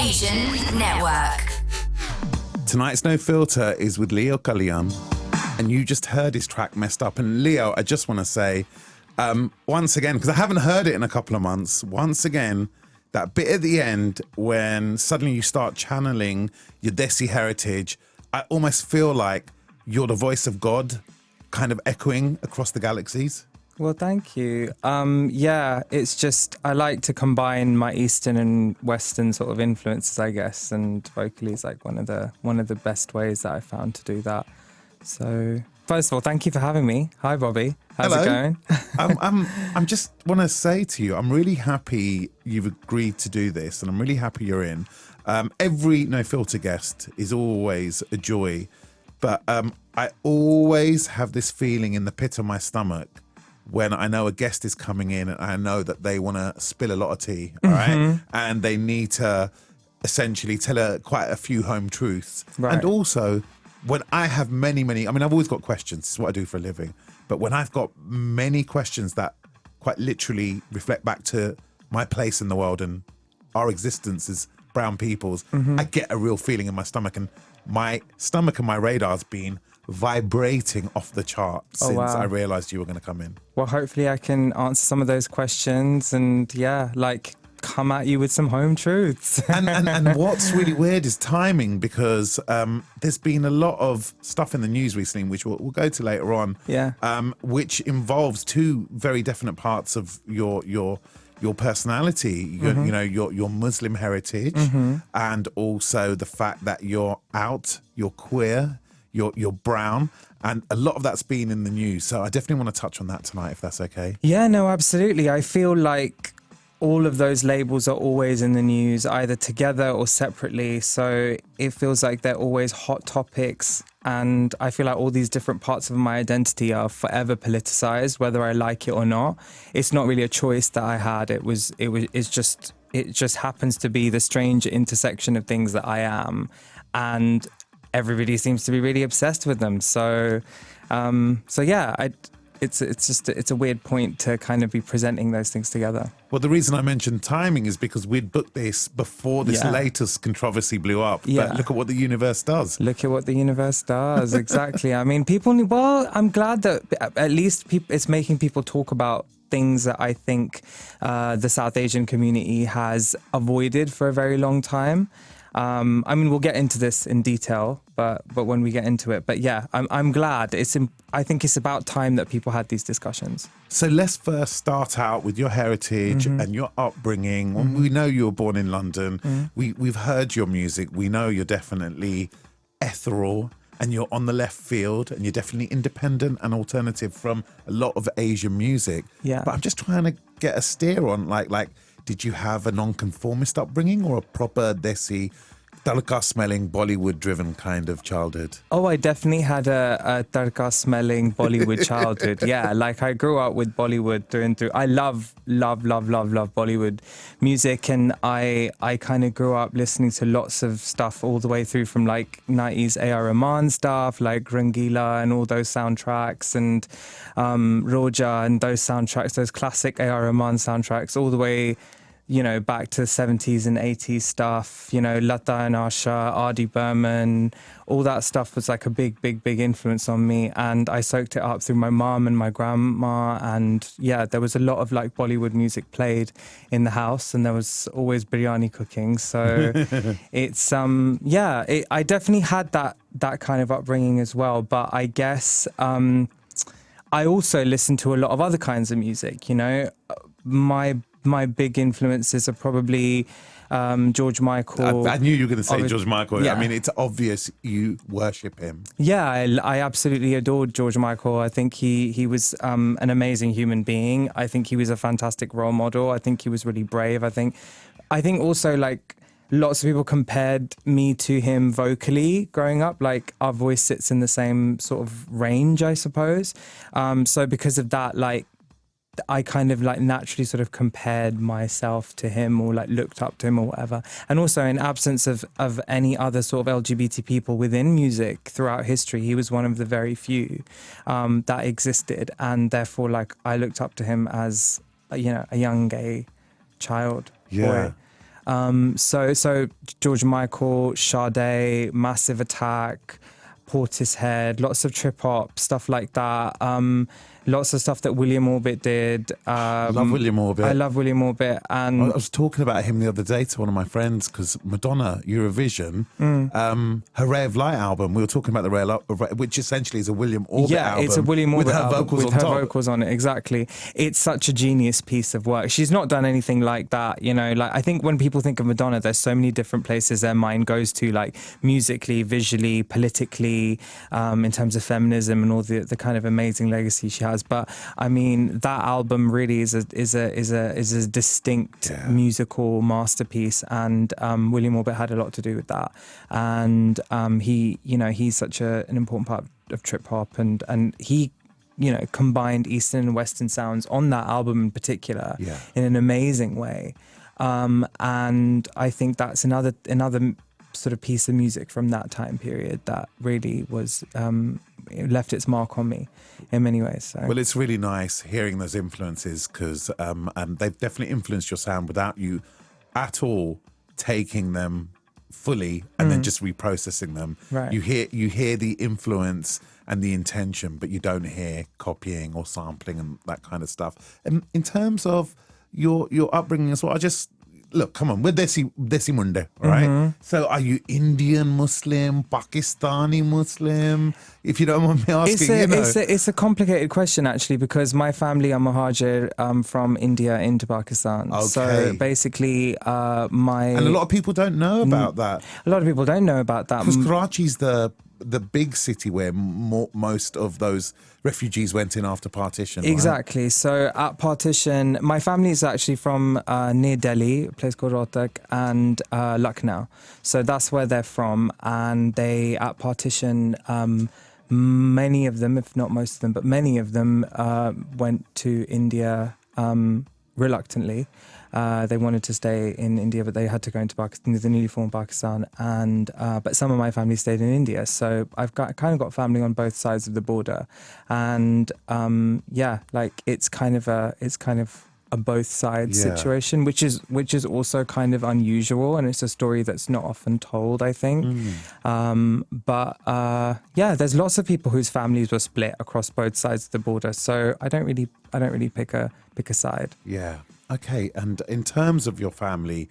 Asian Network. Tonight's No Filter is with Leo Kalyan, and you just heard his track Messed Up. And Leo, I just want to say, once again, because I haven't heard it in a couple of months, once again, that bit at the end when suddenly you start channeling your Desi heritage, I almost feel like you're the voice of God kind of echoing across the galaxies. Well, thank you. Yeah, it's just I like to combine my Eastern and Western sort of influences, I guess, and vocally is like one of the best ways that I found to do that. So, first of all, thank you for having me. Hi, Bobby. How's Hello. it going? I'm just want to say to you, I'm really happy you've agreed to do this, and I'm really happy you're in. Every No Filter guest is always a joy, but I always have this feeling in the pit of my stomach when I know a guest is coming in and I know that they want to spill a lot of tea, all right? And they need to essentially tell quite a few home truths. Right. And also, when I have many, I mean, I've always got questions. This is what I do for a living. But when I've got many questions that quite literally reflect back to my place in the world and our existence as brown peoples, I get a real feeling in my stomach. And my stomach and my radar's been vibrating off the chart since I realized you were going to come in. Well, hopefully I can answer some of those questions and come at you with some home truths. and what's really weird is timing, because there's been a lot of stuff in the news recently, which we'll go to later on, which involves two very definite parts of your personality, you know, your Muslim heritage, and also the fact that you're out, you're queer, you're brown, and a lot of that's been in the news. So I definitely want to touch on that tonight, if that's okay. Yeah, no, absolutely. I feel like all of those labels are always in the news, either together or separately. So it feels like they're always hot topics. And I feel like all these different parts of my identity are forever politicized, whether I like it or not. It's not really a choice that I had. It just happens to be the strange intersection of things that I am. And everybody seems to be really obsessed with them. So yeah, it's a weird point to kind of be presenting those things together. Well, the reason I mentioned timing is because we'd booked this before this latest controversy blew up. Yeah. But look at what the universe does. Look at what the universe does. Exactly. I mean, I'm glad that at least it's making people talk about things that I think the South Asian community has avoided for a very long time. I mean, we'll get into this in detail, but when we get into it. But yeah, I'm glad. I think it's about time that people had these discussions. So let's first start out with your heritage and your upbringing. We know you were born in London. We've heard your music. We know you're definitely ethereal and you're on the left field and you're definitely independent and alternative from a lot of Asian music. Yeah. But I'm just trying to get a steer on like, did you have a non-conformist upbringing or a proper Desi, tadka-smelling, Bollywood-driven kind of childhood? Oh, I definitely had a tadka-smelling Bollywood childhood. Yeah, like I grew up with Bollywood through and through. I love Bollywood music, and I kind of grew up listening to lots of stuff all the way through from like 90s A.R. Rahman stuff, like Rangila and all those soundtracks, and Roja and those soundtracks, those classic A.R. Rahman soundtracks, all the way, you know, back to the 70s and 80s stuff, you know, Lata and Asha, R.D. Burman, all that stuff was like a big influence on me. And I soaked it up through my mum and my grandma. And yeah, there was a lot of like Bollywood music played in the house, and there was always biryani cooking. So it's, I definitely had that kind of upbringing as well. But I guess I also listened to a lot of other kinds of music, you know. My big influences are probably George Michael. I knew you were going to say George Michael. Yeah. I mean, it's obvious you worship him. Yeah, I absolutely adored George Michael. I think he was an amazing human being. I think he was a fantastic role model. I think he was really brave. I think also, like, lots of people compared me to him vocally growing up. Like, our voice sits in the same sort of range, I suppose. So because of that, like, I kind of like naturally sort of compared myself to him, or like looked up to him or whatever. And also, in absence of any other sort of LGBT people within music throughout history, he was one of the very few that existed. And therefore, like, I looked up to him as, you know, a young gay child. Yeah. Boy. So George Michael, Sade, Massive Attack, Portishead, lots of trip hop, stuff like that. Lots of stuff that William Orbit did. Love William Orbit. I love William Orbit. And I was talking about him the other day to one of my friends because Madonna Eurovision, her Ray of Light album, we were talking about the Ray of Light, which essentially is a William Orbit album. Yeah, it's a William Orbit with her album vocals with on her top. vocals on it, exactly. It's such a genius piece of work. She's not done anything like that, you know. Like I think when people think of Madonna, there's so many different places their mind goes to, like musically, visually, politically, in terms of feminism and all the kind of amazing legacy she has. But I mean, that album really is a distinct musical masterpiece, and William Orbit had a lot to do with that. And he's such an important part of trip hop, and he, you know, combined Eastern and Western sounds on that album in particular in an amazing way. And I think that's another sort of piece of music from that time period that really was it left its mark on me in many ways. So. Well, it's really nice hearing those influences because they've definitely influenced your sound without you at all taking them fully and then just reprocessing them. Right. You hear the influence and the intention, but you don't hear copying or sampling and that kind of stuff. And in terms of your upbringing as well, look, come on, we're Desi Munde, right? So are you Indian Muslim, Pakistani Muslim? If you don't mind me asking, it's a complicated question actually, because my family are Muhajir from India into Pakistan. Okay. So basically, and a lot of people don't know about that. A lot of people don't know about that Because Karachi's the big city where most of those refugees went in after partition. Exactly. Right? So at partition, my family is actually from near Delhi, a place called Rohtak, and Lucknow. So that's where they're from. And they, at partition, many of them, if not most of them, but many of them went to India reluctantly. They wanted to stay in India, but they had to go into Pakistan, the newly formed Pakistan. And but some of my family stayed in India, so I've kind of got family on both sides of the border, and like it's kind of a both sides situation, which is also kind of unusual, and it's a story that's not often told, I think. There's lots of people whose families were split across both sides of the border, so I don't really pick a side. Yeah. Okay, and in terms of your family,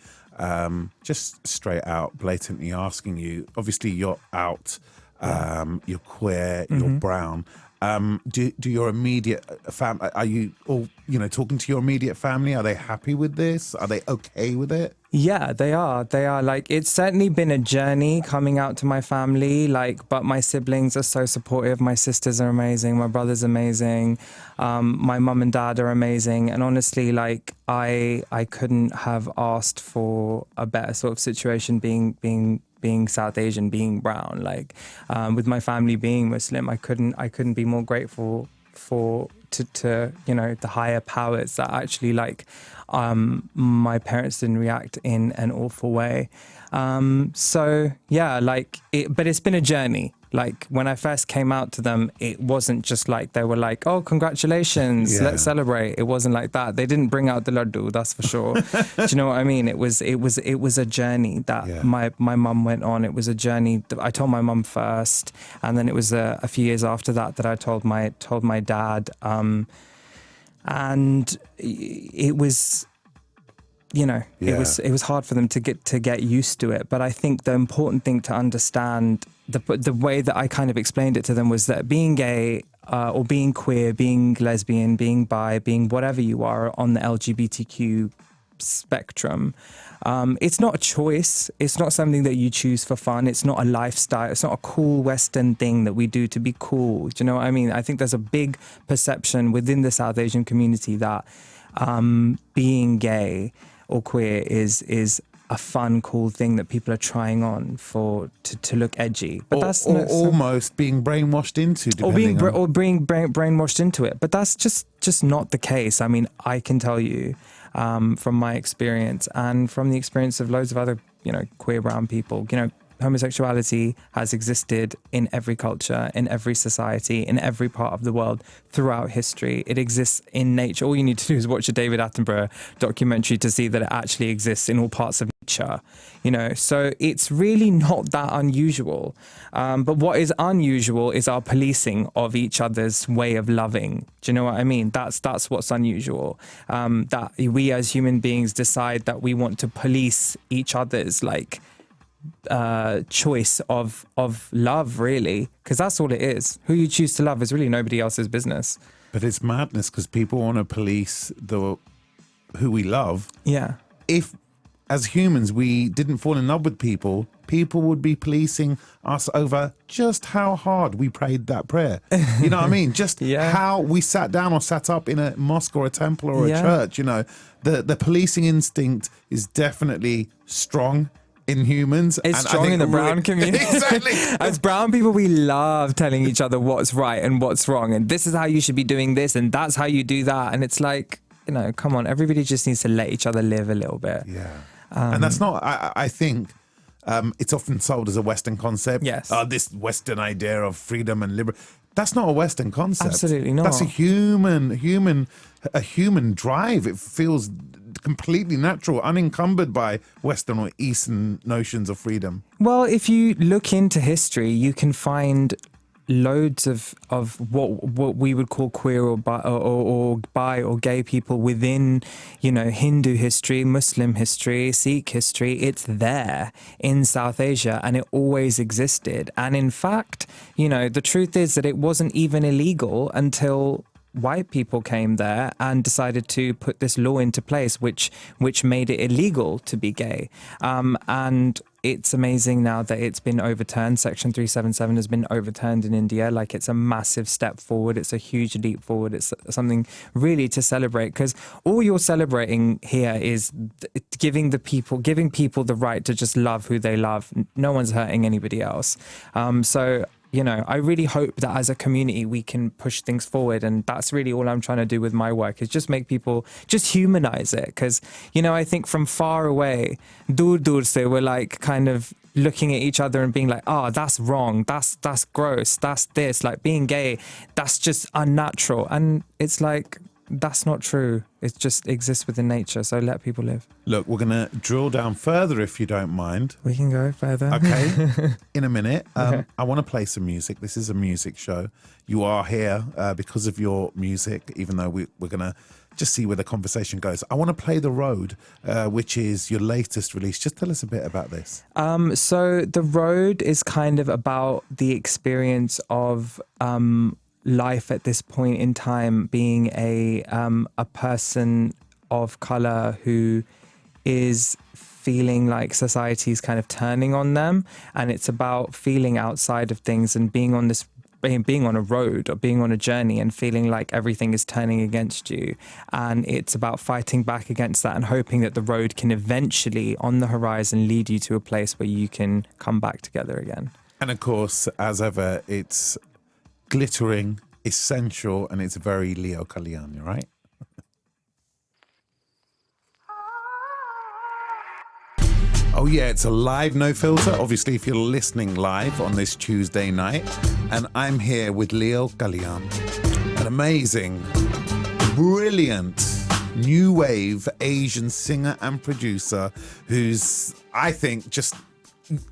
just straight out, blatantly asking you, obviously you're out, you're queer, you're brown. Do your immediate family, are you all, talking to your immediate family? Are they happy with this? Are they okay with it? Yeah, they are. Like, it's certainly been a journey coming out to my family, but my siblings are so supportive. My sisters are amazing. My brother's amazing. My mum and dad are amazing. And honestly, I couldn't have asked for a better sort of situation being South Asian, being brown, with my family being Muslim. I couldn't be more grateful to the higher powers that actually my parents didn't react in an awful way. But it's been a journey. When I first came out to them, it wasn't just they were oh, congratulations, let's celebrate. It wasn't like that. They didn't bring out the laddu, that's for sure. Do you know what I mean? It was a journey that my mum went on. It was a journey that I told my mum first, and then it was a few years after that I told my dad. And it was, it was hard for them to get used to it. But I think the important thing to understand, the way that I kind of explained it to them, was that being gay or being queer, being lesbian, being bi, being whatever you are on the LGBTQ spectrum, it's not a choice. It's not something that you choose for fun. It's not a lifestyle. It's not a cool Western thing that we do to be cool. Do you know what I mean? I think there's a big perception within the South Asian community that being gay or queer is a fun, cool thing that people are trying on to look edgy. But that's almost being brainwashed into, being brainwashed into it. But that's just not the case. I mean, I can tell you from my experience and from the experience of loads of other queer brown people, homosexuality has existed in every culture, in every society, in every part of the world throughout history. It exists in nature. All you need to do is watch a David Attenborough documentary to see that it actually exists in all parts of nature, you know, so it's really not that unusual. But what is unusual is our policing of each other's way of loving. Do you know what I mean? That's what's unusual. That we as human beings decide that we want to police each other's like choice of love, really, because that's all it is. Who you choose to love is really nobody else's business. But it's madness because people want to police who we love. Yeah. If as humans we didn't fall in love with people, people would be policing us over just how hard we prayed that prayer. You know what I mean? Just how we sat down or sat up in a mosque or a temple or a church. You know, the policing instinct is definitely strong in humans. It's strong in the brown community. Exactly. As brown people, we love telling each other what's right and what's wrong. And this is how you should be doing this. And that's how you do that. And it's like, you know, come on, everybody just needs to let each other live a little bit. Yeah. And that's not, I think it's often sold as a Western concept. Yes. This Western idea of freedom and liberty. That's not a Western concept. Absolutely not. That's a human drive. It feels completely natural, unencumbered by Western or Eastern notions of freedom. Well, if you look into history, you can find loads of what we would call queer or bi or gay people within, you know, Hindu history, Muslim history, Sikh history. It's there in South Asia and it always existed. And in fact, you know, the truth is that it wasn't even illegal until white people came there and decided to put this law into place, which made it illegal to be gay. And it's amazing now that it's been overturned. Section 377 has been overturned in India. Like, it's a massive step forward. It's a huge leap forward. It's something really to celebrate, because all you're celebrating here is giving people the right to just love who they love. No one's hurting anybody else. So, you know, I really hope that as a community we can push things forward, and that's really all I'm trying to do with my work, is just make people, just humanize it. Because, you know, I think from far away, dur se, we're like kind of looking at each other and being like, oh, that's wrong, that's gross, that's this, like being gay, that's just unnatural. And it's like, that's not true. It just exists within nature. So let people live. Look, we're going to drill down further if you don't mind. We can go further. Okay. In a minute. Okay. I want to play some music. This is a music show. You are here because of your music, even though we're going to just see where the conversation goes. I want to play The Road, which is your latest release. Just tell us a bit about this. So The Road is kind of about the experience of life at this point in time, being a person of color who is feeling like society's kind of turning on them, and it's about feeling outside of things and being on a road or being on a journey and feeling like everything is turning against you. And it's about fighting back against that and hoping that the road can eventually on the horizon lead you to a place where you can come back together again. And of course, as ever, it's glittering, essential, and it's very Leo Kalyan, right? Oh yeah, it's a live no filter, obviously, if you're listening live on this Tuesday night. And I'm here with Leo Kalyan, an amazing, brilliant, new wave Asian singer and producer who's, I think, just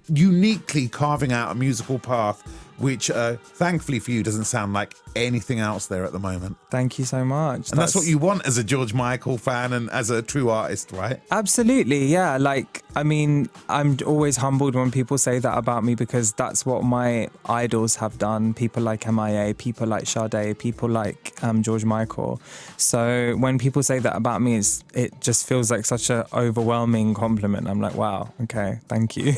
uniquely carving out a musical path which thankfully for you doesn't sound like anything else there at the moment. Thank you so much. And that's what you want as a George Michael fan and as a true artist, right? Absolutely, yeah. Like, I mean, I'm always humbled when people say that about me, because that's what my idols have done. People like MIA, people like Sade, people like George Michael. So when people say that about me, it just feels like such an overwhelming compliment. I'm like, wow, okay, thank you.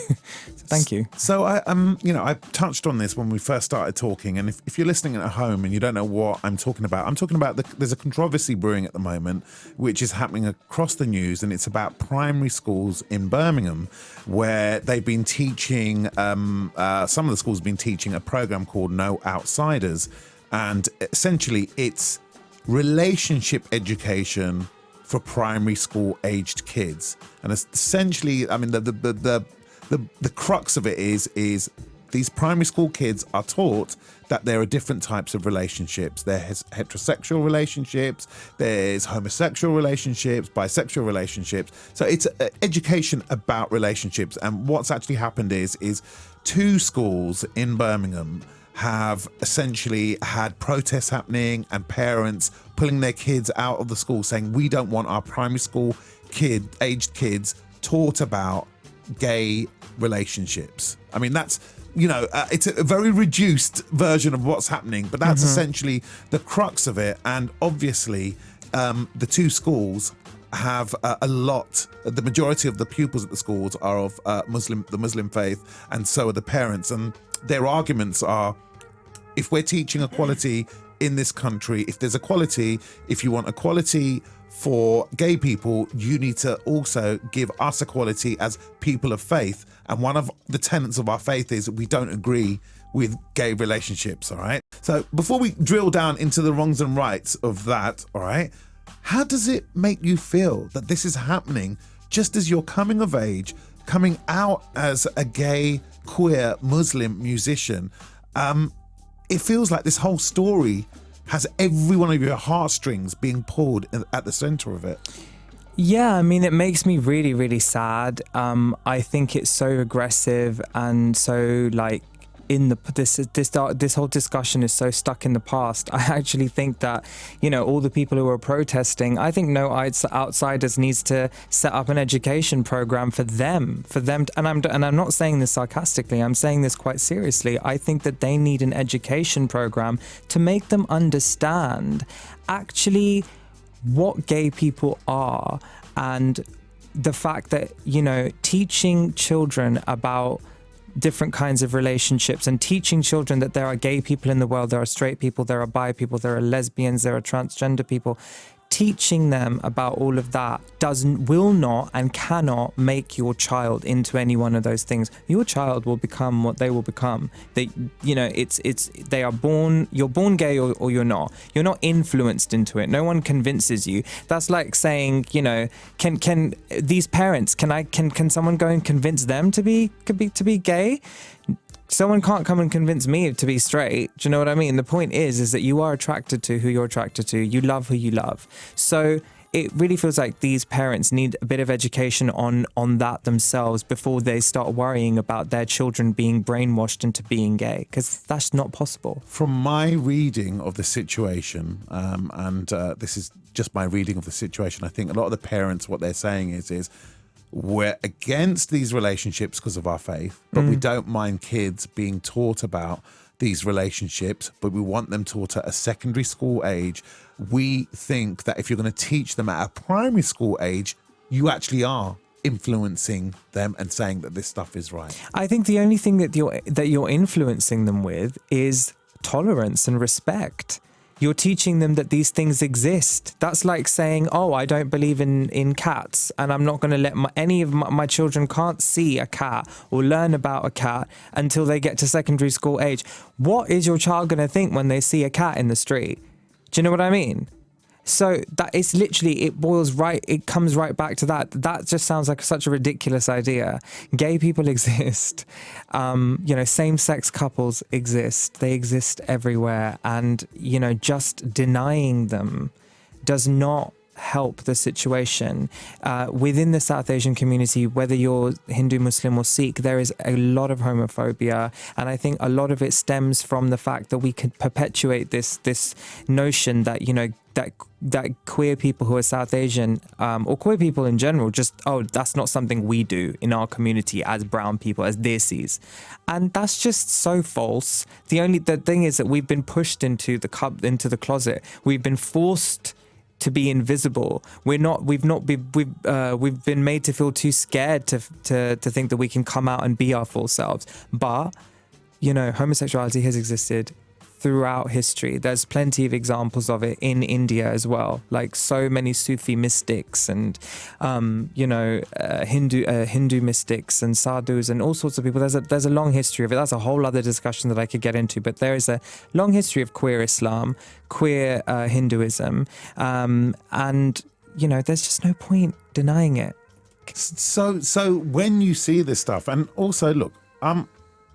Thank you. So I touched on this when we first started talking, and if you're listening at home and you don't know what I'm talking about there's a controversy brewing at the moment which is happening across the news, and it's about primary schools in Birmingham, where they've been teaching some of the schools have been teaching a program called No Outsiders, and essentially it's relationship education for primary school aged kids. And essentially, I mean, the the crux of it is these primary school kids are taught that there are different types of relationships. There's heterosexual relationships, there's homosexual relationships, bisexual relationships. So it's education about relationships. And what's actually happened is 2 schools in Birmingham have essentially had protests happening and parents pulling their kids out of the school saying, we don't want our primary school aged kids taught about gay relationships. I mean, that's, it's a very reduced version of what's happening, but that's essentially the crux of it. And obviously, the 2 schools have the majority of the pupils at the schools are of the Muslim faith, and so are the parents. And their arguments are, if we're teaching equality in this country, if there's equality, if you want equality for gay people, you need to also give us equality as people of faith. And one of the tenets of our faith is that we don't agree with gay relationships, all right? So before we drill down into the wrongs and rights of that, all right, how does it make you feel that this is happening just as you're coming of age, coming out as a gay, queer, Muslim musician? It feels like this whole story has every one of your heartstrings being pulled at the center of it. Yeah, I mean, it makes me really, really sad. I think it's so aggressive and so this whole discussion is so stuck in the past. I actually think that, all the people who are protesting, I think No Outsiders needs to set up an education program for them, and I'm not saying this sarcastically, I'm saying this quite seriously. I think that they need an education program to make them understand actually what gay people are, and the fact that, teaching children about different kinds of relationships and teaching children that there are gay people in the world, there are straight people, there are bi people, there are lesbians, there are transgender people. Teaching them about all of that will not and cannot make your child into any one of those things. Your child will become what they will become. They are born. You're born gay or you're not. You're not influenced into it. No one convinces you. That's like saying, can these parents? Can someone go and convince them to be gay? Someone can't come and convince me to be straight. Do you know what I mean? The point is that you are attracted to who you're attracted to. You love who you love. So it really feels like these parents need a bit of education on that themselves before they start worrying about their children being brainwashed into being gay, because that's not possible. From my reading of the situation, and this is just my reading of the situation, I think a lot of the parents, what they're saying is we're against these relationships because of our faith, but we don't mind kids being taught about these relationships, but we want them taught at a secondary school age. We think that if you're going to teach them at a primary school age, you actually are influencing them and saying that this stuff is right. I think the only thing that you're influencing them with is tolerance and respect. You're teaching them that these things exist. That's like saying, oh, I don't believe in cats, and I'm not going to let any of my children can't see a cat or learn about a cat until they get to secondary school age. What is your child going to think when they see a cat in the street? Do you know what I mean? So that is literally, it comes right back to that. That just sounds like such a ridiculous idea. Gay people exist. Same-sex couples exist. They exist everywhere. And, just denying them does not help the situation. Within the South Asian community, whether you're Hindu, Muslim or Sikh, there is a lot of homophobia, and I think a lot of it stems from the fact that we can perpetuate this notion that that queer people who are South Asian or queer people in general that's not something we do in our community as brown people, as Desis, and that's just so false. The thing is that we've been pushed into the closet. We've been forced to be invisible. We've been made to feel too scared to think that we can come out and be our full selves. But homosexuality has existed throughout history. There's plenty of examples of it in India as well, like so many Sufi mystics and Hindu mystics and sadhus and all sorts of people. There's a long history of it. That's a whole other discussion that I could get into, but there is a long history of queer Islam, queer Hinduism, and there's just no point denying it. So when you see this stuff, and also look, I'm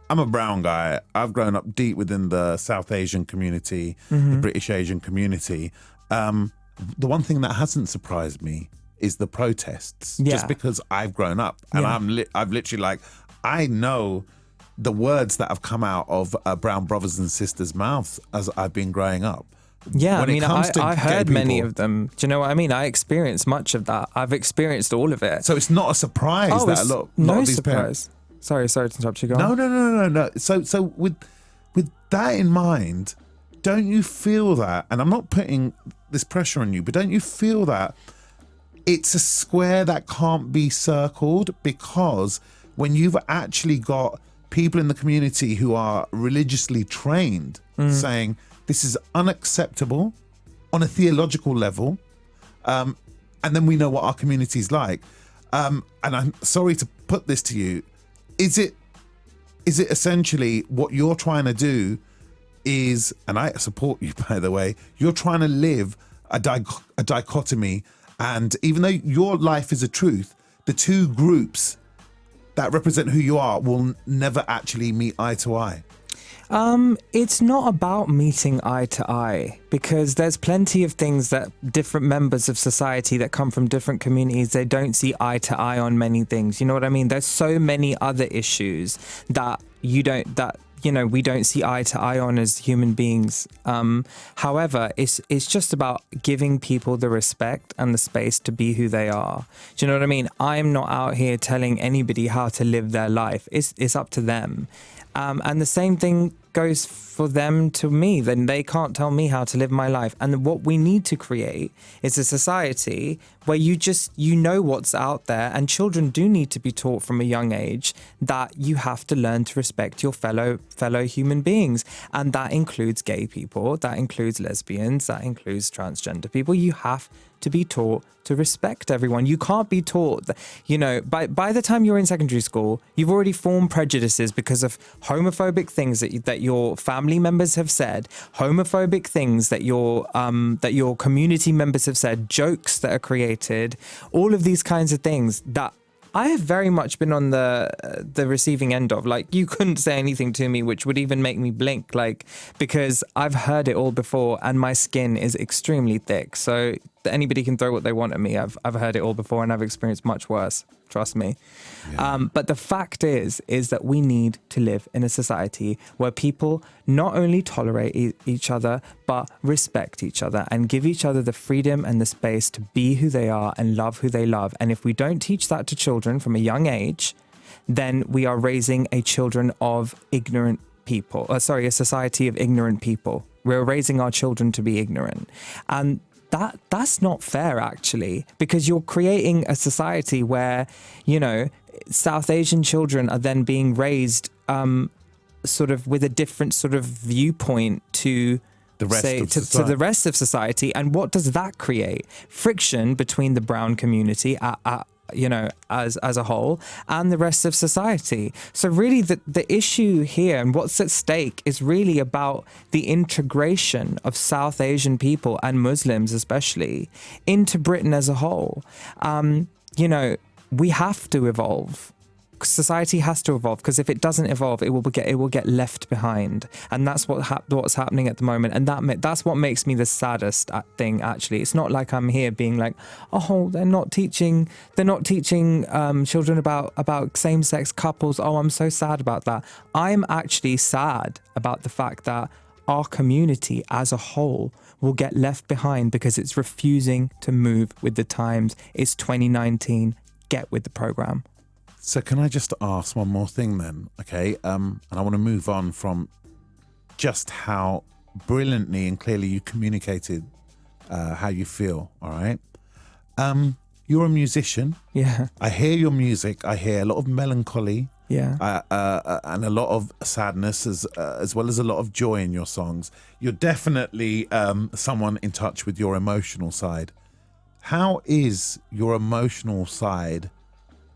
a brown guy. I've grown up deep within the South Asian community, the British Asian community. The one thing that hasn't surprised me is the protests, just because I've grown up and I've literally I know the words that have come out of brown brothers and sisters' mouths as I've been growing up. Yeah, I heard many of them. Do you know what I mean? I experienced much of that. I've experienced all of it. So it's not a surprise that a lot of these parents... Sorry to interrupt you. Go on. No. So with that in mind, don't you feel that, and I'm not putting this pressure on you, but don't you feel that it's a square that can't be circled? Because when you've actually got people in the community who are religiously trained saying this is unacceptable on a theological level, and then we know what our community's like. And I'm sorry to put this to you, is it essentially what you're trying to do is, and I support you by the way, you're trying to live a dichotomy, and even though your life is a truth, the two groups that represent who you are will never actually meet eye to eye? It's not about meeting eye to eye, because there's plenty of things that different members of society that come from different communities, they don't see eye to eye on many things. You know what I mean? There's so many other issues that we don't see eye to eye on as human beings. However, it's just about giving people the respect and the space to be who they are. Do you know what I mean? I'm not out here telling anybody how to live their life. It's up to them. And the same thing goes for them to me. Then they can't tell me how to live my life. And what we need to create is a society where you know what's out there, and children do need to be taught from a young age that you have to learn to respect your fellow human beings. And that includes gay people, that includes lesbians, that includes transgender people. You have to be taught to respect everyone. You can't be taught that, by the time you're in secondary school, you've already formed prejudices because of homophobic things that your family members have said, homophobic things that your community members have said, jokes that are created, all of these kinds of things that I have very much been on the receiving end of. Like, you couldn't say anything to me which would even make me blink, because I've heard it all before and my skin is extremely thick. So anybody can throw what they want at me. I've heard it all before and I've experienced much worse. Trust me. Yeah. But the fact is that we need to live in a society where people not only tolerate each other, but respect each other and give each other the freedom and the space to be who they are and love who they love. And if we don't teach that to children from a young age, then we are raising a children of ignorant people. A society of ignorant people. We're raising our children to be ignorant. And that's not fair, actually, because you're creating a society where, South Asian children are then being raised sort of with a different sort of viewpoint to the rest of society. And what does that create? Friction between the brown community as a whole and the rest of society. So really the issue here and what's at stake is really about the integration of South Asian people and Muslims especially into Britain as a whole. We have to evolve. Society has to evolve, because if it doesn't evolve, it will get left behind, and that's what's happening at the moment. And that's what makes me the saddest thing. Actually, it's not like I'm here being like, oh, they're not teaching children about same-sex couples. Oh, I'm so sad about that. I'm actually sad about the fact that our community as a whole will get left behind because it's refusing to move with the times. It's 2019. Get with the program. So can I just ask one more thing then? Okay. And I want to move on from just how brilliantly and clearly you communicated how you feel. All right. You're a musician. Yeah. I hear your music. I hear a lot of melancholy. Yeah. And a lot of sadness as well as a lot of joy in your songs. You're definitely someone in touch with your emotional side. How is your emotional side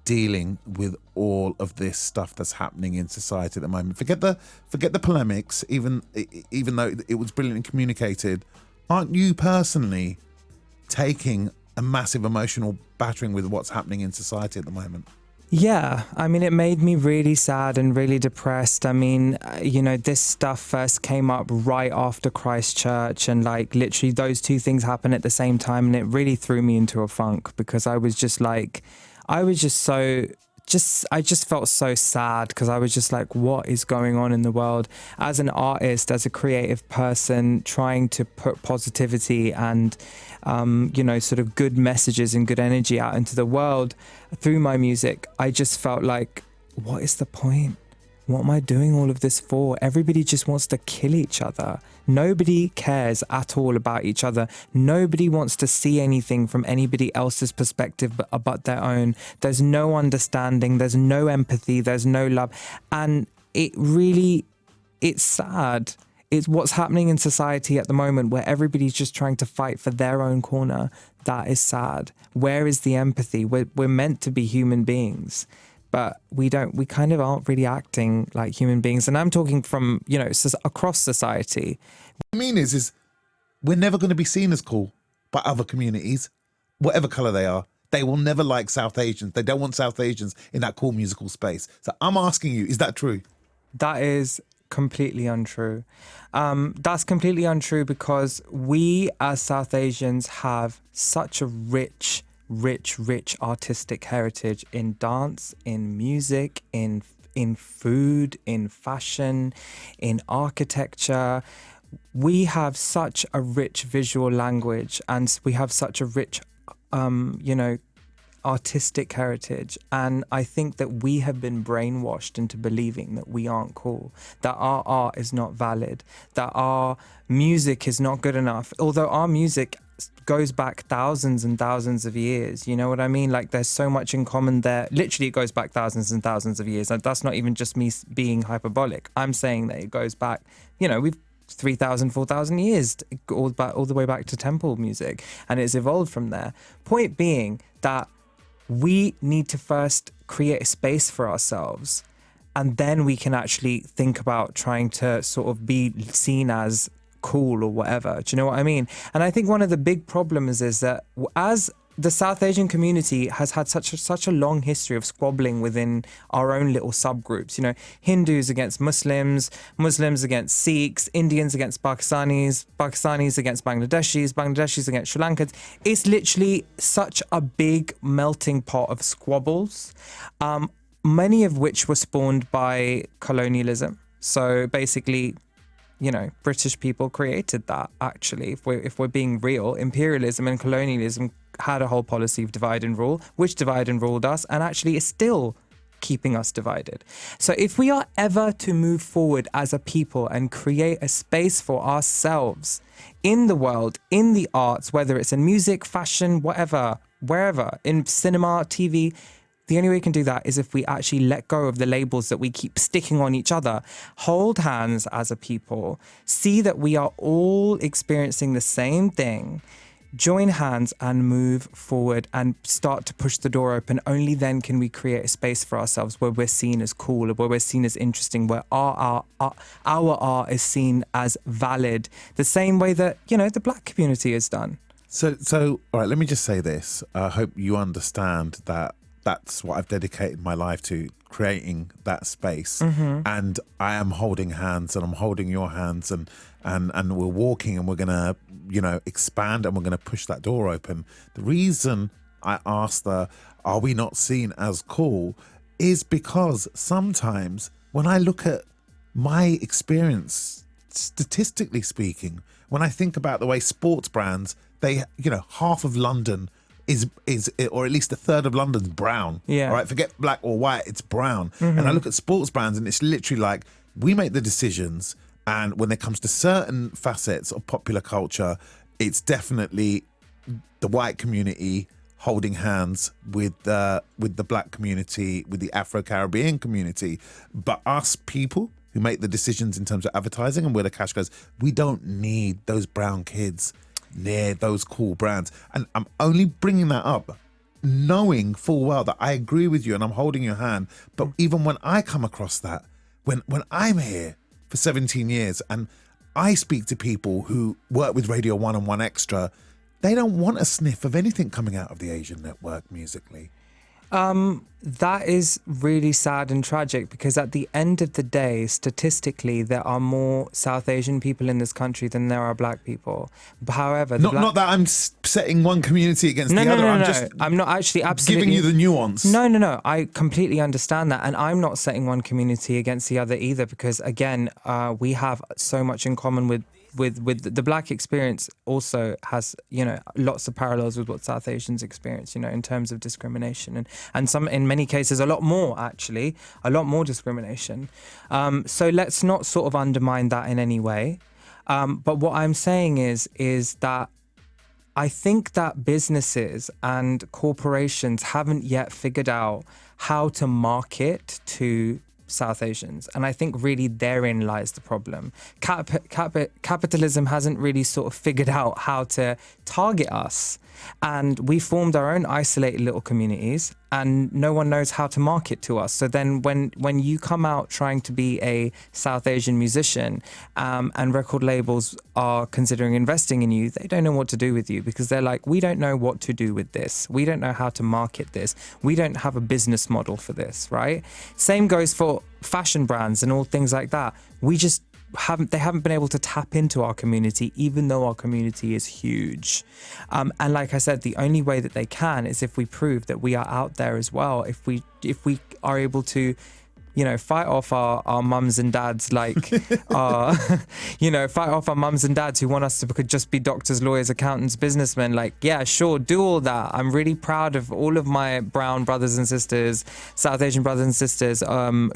dealing with all of this stuff that's happening in society at the moment? Forget the polemics, even though it was brilliantly communicated. Aren't you personally taking a massive emotional battering with what's happening in society at the moment. Yeah, I mean, it made me really sad and really depressed. I mean, this stuff first came up right after Christchurch, and like literally those two things happened at the same time, and it really threw me into a funk because I was just like, I just felt so sad because I was just like, what is going on in the world? As an artist, as a creative person, trying to put positivity and, sort of good messages and good energy out into the world through my music, I just felt like, what is the point? What am I doing all of this for? Everybody just wants to kill each other. Nobody cares at all about each other. Nobody wants to see anything from anybody else's perspective but their own. There's no understanding. There's no empathy. There's no love. And it's sad. It's what's happening in society at the moment where everybody's just trying to fight for their own corner. That is sad. Where is the empathy? We're meant to be human beings. But we kind of aren't really acting like human beings. And I'm talking from, across society. What I mean is we're never going to be seen as cool by other communities, whatever colour they are. They will never like South Asians. They don't want South Asians in that cool musical space. So I'm asking you, is that true? That is completely untrue. That's completely untrue because we as South Asians have such a rich artistic heritage in dance, in music, in food, in fashion, in architecture. We have such a rich visual language and we have such a rich, artistic heritage. And I think that we have been brainwashed into believing that we aren't cool, that our art is not valid, that our music is not good enough. Although our music goes back thousands and thousands of years, you know what I mean? Like there's so much in common there. Literally it goes back thousands and thousands of years. And that's not even just me being hyperbolic. I'm saying that it goes back, we've 3,000, 4,000 years all the way back to temple music, and it's evolved from there. Point being that we need to first create a space for ourselves, and then we can actually think about trying to sort of be seen as cool or whatever. Do you know what I mean? And I think one of the big problems is that as the South Asian community has had such a long history of squabbling within our own little subgroups, Hindus against Muslims, Muslims against Sikhs, Indians against Pakistanis, Pakistanis against Bangladeshis, Bangladeshis against Sri Lankans. It's literally such a big melting pot of squabbles, many of which were spawned by colonialism. So basically, British people created that, actually. If we're being real, imperialism and colonialism had a whole policy of divide and rule, which divide and ruled us, and actually is still keeping us divided. So if we are ever to move forward as a people and create a space for ourselves in the world, in the arts, whether it's in music, fashion, whatever, wherever, in cinema, TV, the only way we can do that is if we actually let go of the labels that we keep sticking on each other, hold hands as a people, see that we are all experiencing the same thing, join hands and move forward and start to push the door open. Only then can we create a space for ourselves where we're seen as cool, where we're seen as interesting, where our art is seen as valid, the same way that, the black community is done. So all right, let me just say this. I hope you understand that that's what I've dedicated my life to, creating that space. Mm-hmm. And I am holding hands, and I'm holding your hands, and we're walking, and we're going to, expand, and we're going to push that door open. The reason I asked are we not seen as cool is because sometimes when I look at my experience, statistically speaking, when I think about the way sports brands, they, half of London is or at least a third of London's brown. Yeah. All right, forget black or white, it's brown. Mm-hmm. And I look at sports brands, and it's literally like we make the decisions, and when it comes to certain facets of popular culture, it's definitely the white community holding hands with the black community, with the Afro-Caribbean community. But us people who make the decisions in terms of advertising and where the cash goes, we don't need those brown kids near those cool brands. And I'm only bringing that up knowing full well that I agree with you and I'm holding your hand. But even when I come across that, when I'm here for 17 years and I speak to people who work with Radio 1 and 1 Extra, they don't want a sniff of anything coming out of the Asian network musically. That is really sad and tragic, because at the end of the day, statistically, there are more South Asian people in this country than there are black people. However, not that I'm setting one community against the other. I'm not actually absolutely giving you the nuance. No. I completely understand that, and I'm not setting one community against the other either, because again, we have so much in common with the black experience. Also has, lots of parallels with what South Asians experience, in terms of discrimination, and some, in many cases, a lot more discrimination. So let's not sort of undermine that in any way. But what I'm saying is that I think that businesses and corporations haven't yet figured out how to market to South Asians. And I think really therein lies the problem. Capitalism hasn't really sort of figured out how to target us. And we formed our own isolated little communities, and no one knows how to market to us. So then when you come out trying to be a South Asian musician, and record labels are considering investing in you, they don't know what to do with you, because they're like, we don't know what to do with this. We don't know how to market this. We don't have a business model for this, right? Same goes for fashion brands and all things like that. They haven't been able to tap into our community, even though our community is huge. And like I said, the only way that they can is if we prove that we are out there as well. If we are able to, fight off our mums and dads, like, fight off our mums and dads who want us to just be doctors, lawyers, accountants, businessmen. Like, yeah, sure, do all that. I'm really proud of all of my brown brothers and sisters, South Asian brothers and sisters,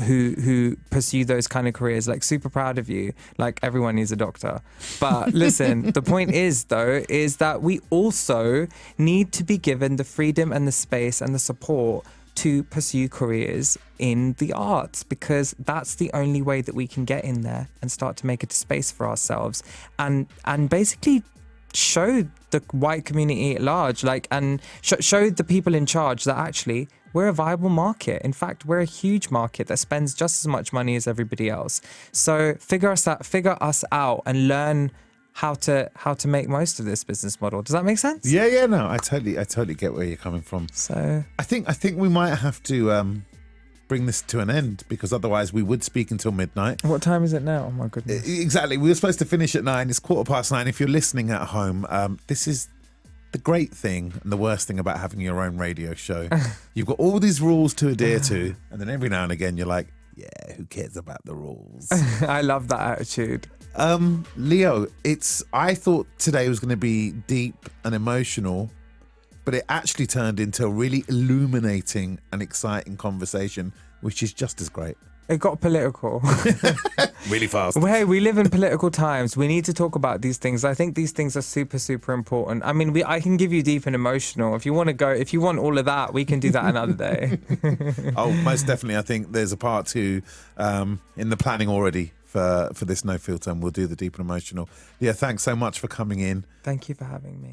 who pursue those kind of careers. Like, super proud of you. Like, everyone needs a doctor. But listen, the point is that we also need to be given the freedom and the space and the support to pursue careers in the arts, because that's the only way that we can get in there and start to make a space for ourselves and basically show the white community at large, and show the people in charge that actually we're a viable market. In fact, we're a huge market that spends just as much money as everybody else. So figure us out and learn how to make most of this business model. Does that make sense? Yeah, no, I totally get where you're coming from. So I think we might have to bring this to an end, because otherwise we would speak until midnight. What time is it now? Oh my goodness. Exactly. We were supposed to finish at 9. It's 9:15. If you're listening at home, this is the great thing and the worst thing about having your own radio show. You've got all these rules to adhere to, and then every now and again you're like, yeah, who cares about the rules? I love that attitude. Leo, I thought today was going to be deep and emotional, but it actually turned into a really illuminating and exciting conversation, which is just as great. It got political. Really fast. Well, hey, we live in political times. We need to talk about these things. I think these things are super, super important. I mean, I can give you deep and emotional. If you want all of that, we can do that another day. Oh, most definitely. I think there's a part 2 in the planning already for this No Filter, and we'll do the deep and emotional. Yeah, thanks so much for coming in. Thank you for having me.